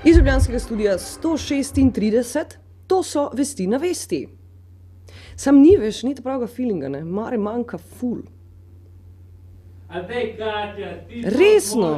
Iz ljubljanskega studia 136, to so Vesti na vesti. Sam ni več, ni pravega feelinga, ne, mare manjka ful. Resno.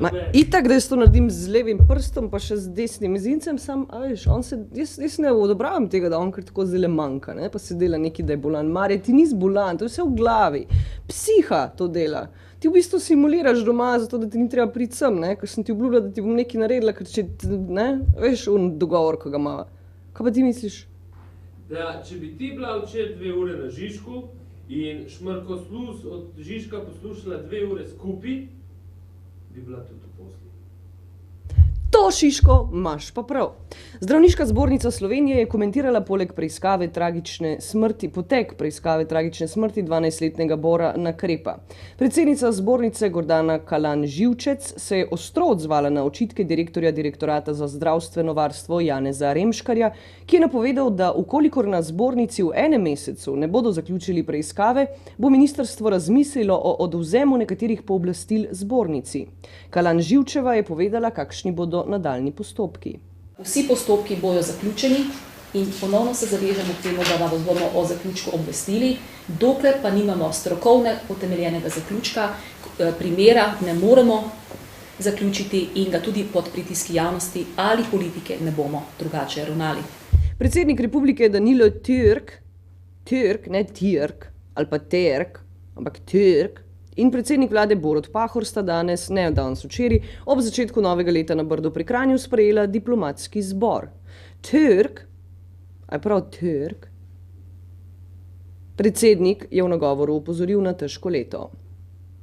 Ma, itak, da jaz to naredim z levim prstom, pa še z desnim mezincem, sam, a veš, jaz ne odobravam tega, da on kar tako zelo manjka, ne, pa se dela nekaj, da je bolan. Marje, ti nisi bolan, to je vse v glavi. Psiha to dela. Ti v bistvu simuliraš doma, zato da ti ni treba priti sem, ne, ker sem ti obljubila, da ti bom nekaj naredila, ker če, ne, veš, dogovor, ko ga imava. Kaj pa ti misliš? Da, če bi ti bila včeraj 2 ure na Žižku in Šmrkosluz od Žižka poslušala 2 ure skupaj, bi bila tudi v posli. To, Šiško, imaš pa prav. Zdravniška zbornica Slovenije je komentirala potek preiskave tragične smrti 12-letnega Bora Nakrepa. Predsednica zbornice Gordana Kalan-Živčec se je ostro odzvala na očitke direktorja Direktorata za zdravstveno varstvo Janeza Remškarja, ki je napovedal, da ukolikor na zbornici v enem mesecu ne bodo zaključili preiskave, bo ministrstvo razmislilo o odvzemu nekaterih pooblastil zbornici. Kalan-Živčeva je povedala, kakšni bodo nadaljnji postopki. Vsi postopki bojo zaključeni in ponovno se zavežemo k temu, da vas bomo o zaključku obvestili, dokler pa nimamo strokovne utemeljenega zaključka, primera ne moremo zaključiti in ga tudi pod pritiski javnosti ali politike ne bomo drugače ravnali. Predsednik republike Danilo Türk, ne Tirk ali pa Terk, ampak Türk, in predsednik vlade Borut Pahor sta danes, ne danes včeraj, ob začetku novega leta na Brdu pri Kranju sprejela diplomatski zbor. Türk, a je prav Türk, predsednik je v nagovoru opozoril na težko leto,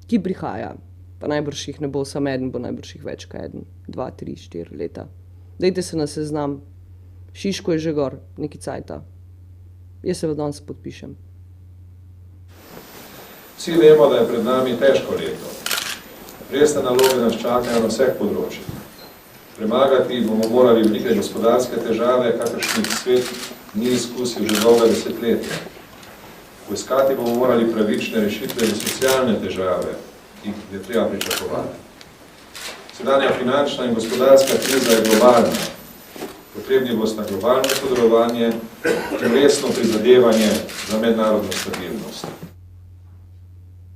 ki prihaja, pa najbrž jih ne bo samo eden, bo najbrž jih več kaj eden, 2, 3, 4 leta. Dajte se na seznam, Šiško je že gor, neki cajta. Jaz se v danes podpišem. Vsi vemo, da je pred nami težko leto. Resne naloge nas čakajo na vseh področjih. Premagati bomo morali velike gospodarske težave, kakršnih svet ni izkusil že dolga desetletja. Poiskati bomo morali pravične rešitve za socialne težave, ki jih je treba pričakovati. Sedanja finančna in gospodarska kriza je globalna. Potrebni bosta globalno sodelovanje in resno prizadevanje za mednarodno stabilnost.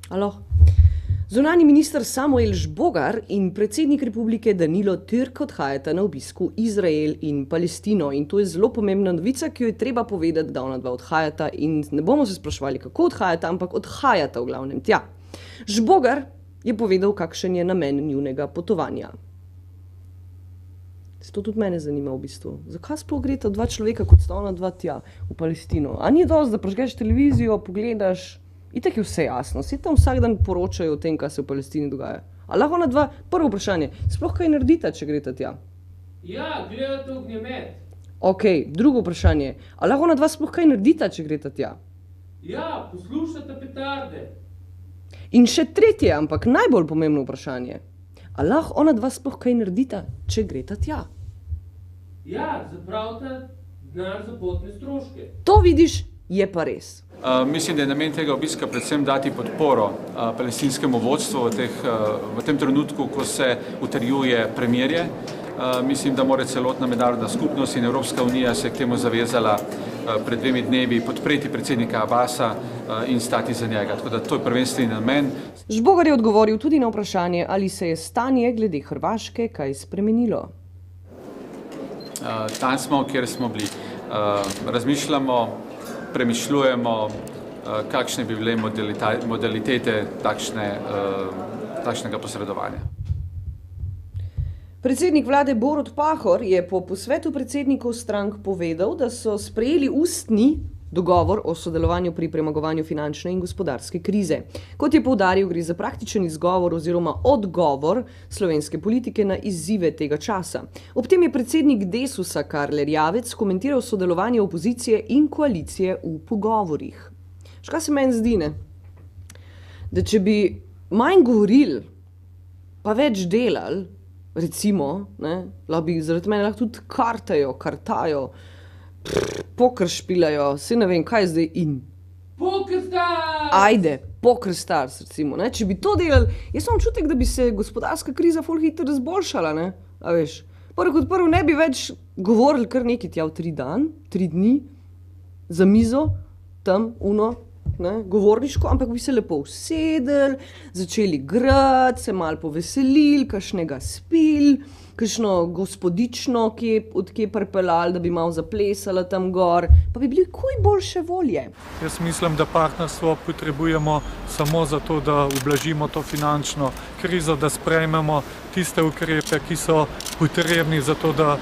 Alo. Zunanji minister Samuel Žbogar in predsednik republike Danilo Türk odhajata na obisku Izrael in Palestino. In to je zelo pomembna novica, ki jo je treba povedati, da ona dva odhajata in ne bomo se spraševali, kako odhajata, ampak odhajata v glavnem tja. Žbogar je povedal, kakšen je namen njunega potovanja. To tudi mene zanima v bistvu. Zakaj sploh greta 2 človeka, kot sta ona 2 tja v Palestino? A ni dosti, da prižgeš televizijo, pogledaš, itak je vse jasno, vsi tam vsak dan poročajo o tem, kaj se v Palestini dogaja. A lahko ona 2, prvo vprašanje, sploh kaj naredita, če greta tja? Ja, gledate ognjemet. Ok, drugo vprašanje, a lahko ona 2 sploh kaj naredita, če greta tja? Ja, poslušate petarde. In še tretje, ampak najbolj pomembno vprašanje, a lahko ona 2 sploh kaj naredita, če greta tja? Ja, zapravite denar za potne stroške. To vidiš, je pa res. Mislim, da je namen tega obiska predvsem dati podporo palestinskemu vodstvu v tem trenutku, ko se utrjuje premirje. Mislim, da mora celotna mednarodna skupnost in Evropska unija se k temu zavezala pred 2 dnevi podpreti predsednika Abasa in stati za njega. Tako da to je prvenstveni namen. Žbogar je odgovoril tudi na vprašanje, ali se je stanje glede Hrvaške kaj spremenilo. Tam smo, kjer smo bili. Razmišljamo, premišljujemo, kakšne bi bile modalitete takšnega posredovanja. Predsednik vlade Borut Pahor je po posvetu predsednikov strank povedal, da so sprejeli ustni dogovor o sodelovanju pri premagovanju finančne in gospodarske krize. Kot je poudaril, gre za praktičen izgovor oziroma odgovor slovenske politike na izzive tega časa. Ob tem je predsednik Desusa Karl Erjavec komentiral sodelovanje opozicije in koalicije v pogovorih. Škaj se meni zdi, ne? Da če bi manj govorili, pa več delali, recimo, ne, bi zaradi mene lahko tudi kartajo, poker špilajo, se ne vem, kaj je zdaj in. Poker Stars! Ajde, Poker Stars, recimo, ne, če bi to delali, jaz imam občutek, da bi se gospodarska kriza ful hitro razboljšala, ne, a veš. Prvo kot prvo ne bi več govorili kar nekaj tja v 3 dni, za mizo, tam, govorniško, ampak bi se lepo usedeli, začeli grati, se malo poveselili, kakšnega spili, kakšno gospodično odkje pripeljali, da bi malo zaplesala tam gor, pa bi bili kuj boljše volje. Jaz mislim, da partnerstvo potrebujemo samo zato, da ublažimo to finančno krizo, da sprejmemo tiste ukrepe, ki so potrebni za to, da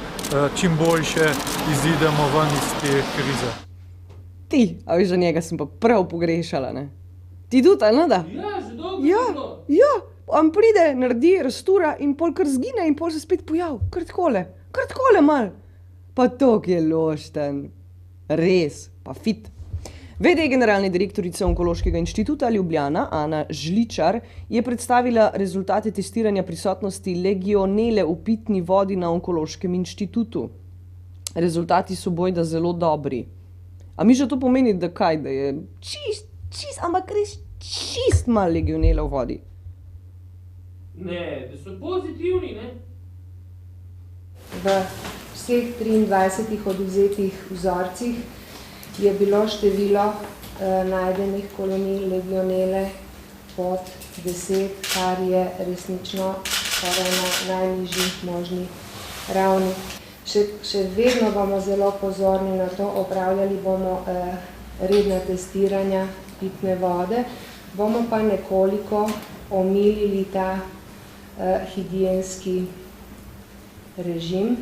čim boljše izidemo ven iz te krize. Ti, a veš, za njega sem pa prav pogrešala, ne? Ti tudi, ali ne da? Ja, že dolgo je bilo. Ja, on pride, naredi, rastura in pol kar zgine in pol se spet pojav. Kar takole mal. Pa tok je lošten. Res, pa fit. VD generalne direktorice Onkološkega inštituta Ljubljana, Ana Žličar, je predstavila rezultate testiranja prisotnosti legionele v pitni vodi na Onkološkem inštitutu. Rezultati so bojda zelo dobri. A mi že to pomeni, da kaj, da je ampak res čist malo legionele v vodi? Ne, da so pozitivni, ne? V vseh 23 odvzetih vzorcih je bilo število najdenih kolonij legionele pod 10, kar je resnično skoraj na najnižji možni ravni. Še vedno bomo zelo pozorni na to, opravljali bomo redna testiranja pitne vode, bomo pa nekoliko omilili ta higienski režim.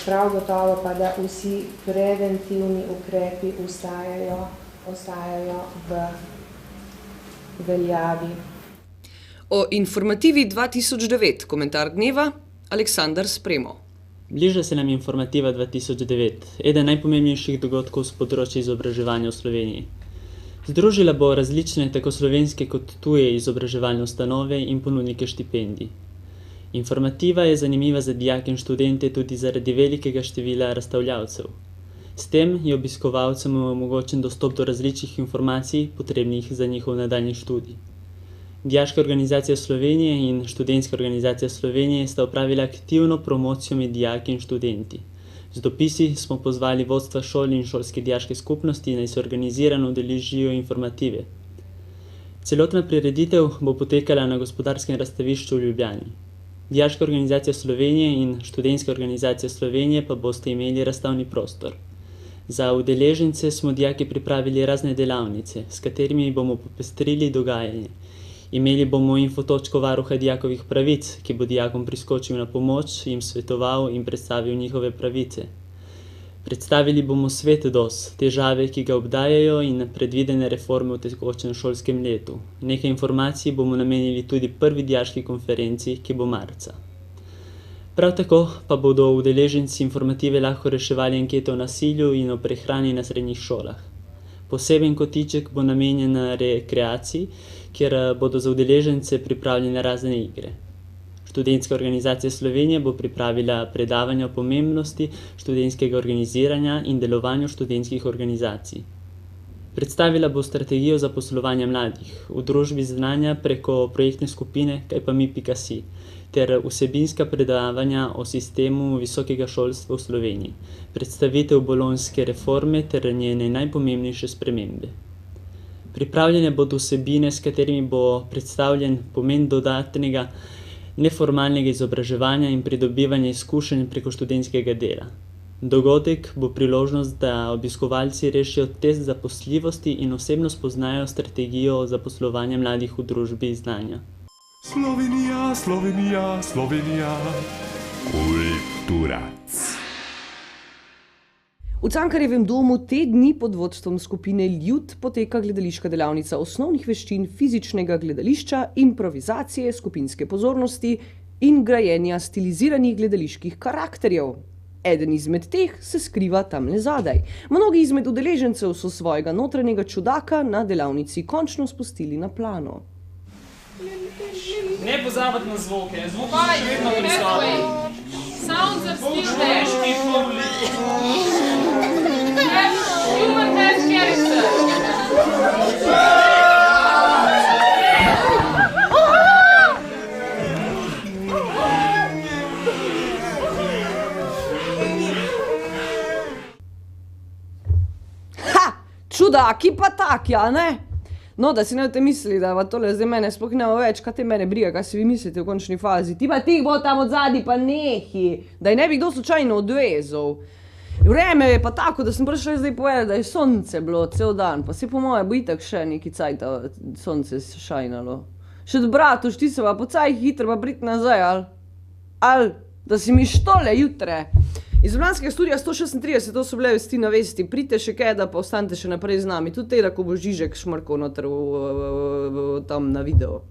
Prav gotovo pa, da vsi preventivni ukrepi ostajajo v veljavi. O informativi 2009, komentar dneva, Aleksandar Spremo. Bliža se nam informativa 2009, eden najpomembnejših dogodkov z področja izobraževanja v Sloveniji. Združila bo različne tako slovenske kot tuje izobraževalne ustanove in ponudnike štipendij. Informativa je zanimiva za dijake in študente tudi zaradi velikega števila razstavljavcev. S tem je obiskovalcem omogočen dostop do različnih informacij, potrebnih za njihov nadaljnji študij. Dijaška organizacija Slovenije in študentska organizacija Slovenije sta opravila aktivno promocijo med dijaki in študenti. Z dopisi smo pozvali vodstva šol in šolske dijaške skupnosti, naj se organizirano udeležijo informative. Celotna prireditev bo potekala na Gospodarskem razstavišču v Ljubljani. Dijaška organizacija Slovenije in študentska organizacija Slovenije pa boste imeli razstavni prostor. Za udeležence smo dijaki pripravili razne delavnice, s katerimi bomo popestrili dogajanje. Imeli bomo infotočko varuha dijakovih pravic, ki bo dijakom priskočil na pomoč, jim svetoval in predstavil njihove pravice. Predstavili bomo svet DOS, težave, ki ga obdajajo in predvidene reforme v tekočem šolskem letu. Nekaj informacij bomo namenili tudi prvi dijaški konferenci, ki bo marca. Prav tako pa bodo udeleženci informative lahko reševali ankete o nasilju in o prehrani na srednjih šolah. Poseben kotiček bo namenjen rekreaciji, kjer bodo za udeležence pripravljene razne igre. Študentska organizacija Slovenije bo pripravila predavanja o pomembnosti študentskega organiziranja in delovanju študentskih organizacij. Predstavila bo strategijo zaposlovanja mladih v družbi znanja preko projektne skupine kajpami.si ter vsebinska predavanja o sistemu visokega šolstva v Sloveniji, predstavitev bolonjske reforme ter njene najpomembnejše spremembe. Pripravljene bodo vsebine, s katerimi bo predstavljen pomen dodatnega neformalnega izobraževanja in pridobivanja izkušenj preko študentskega dela. Dogodek bo priložnost, da obiskovalci rešijo test zaposljivosti in osebno spoznajo strategijo zaposlovanja mladih v družbi znanja. Slovenija, Slovenija, Slovenija. Kultura. V Cankarjevem domu te dni pod vodstvom skupine Ljud poteka gledališka delavnica osnovnih veščin fizičnega gledališča, improvizacije, skupinske pozornosti in grajenja stiliziranih gledaliških karakterjev. Eden izmed teh se skriva tamle zadaj. Mnogi izmed udeležencev so svojega notranjega čudaka na delavnici končno spustili na plano. Ne pozabiti na zvoke, zvoki so še vedno prisotni. Sounds of still there. Human has character. čudaki pa taki, a ne? No, da si ne boste mislili, da va tole zdaj mene sploh nema več, kaj te mene briga, kaj si vi mislite v končni fazi. Ti pa tih bo tam od zadnji pa nehi, da je ne bi kdo slučajno odvezal. Vreme je pa tako, da sem prišla zdaj povedati, da je sonce bilo cel dan, pa se po moje bo itak še neki cajta sonce šajnalo. Še bratuš, ti se pa pocaj hitro pa priti nazaj, ali da si mi štole jutre. Iz Ljubljanskega studia 136, to so bile vesti na vesti, pridite še kaj, da pa ostanite še naprej z nami, tudi tega, ko bo Žižek šmrkal noter tam na video.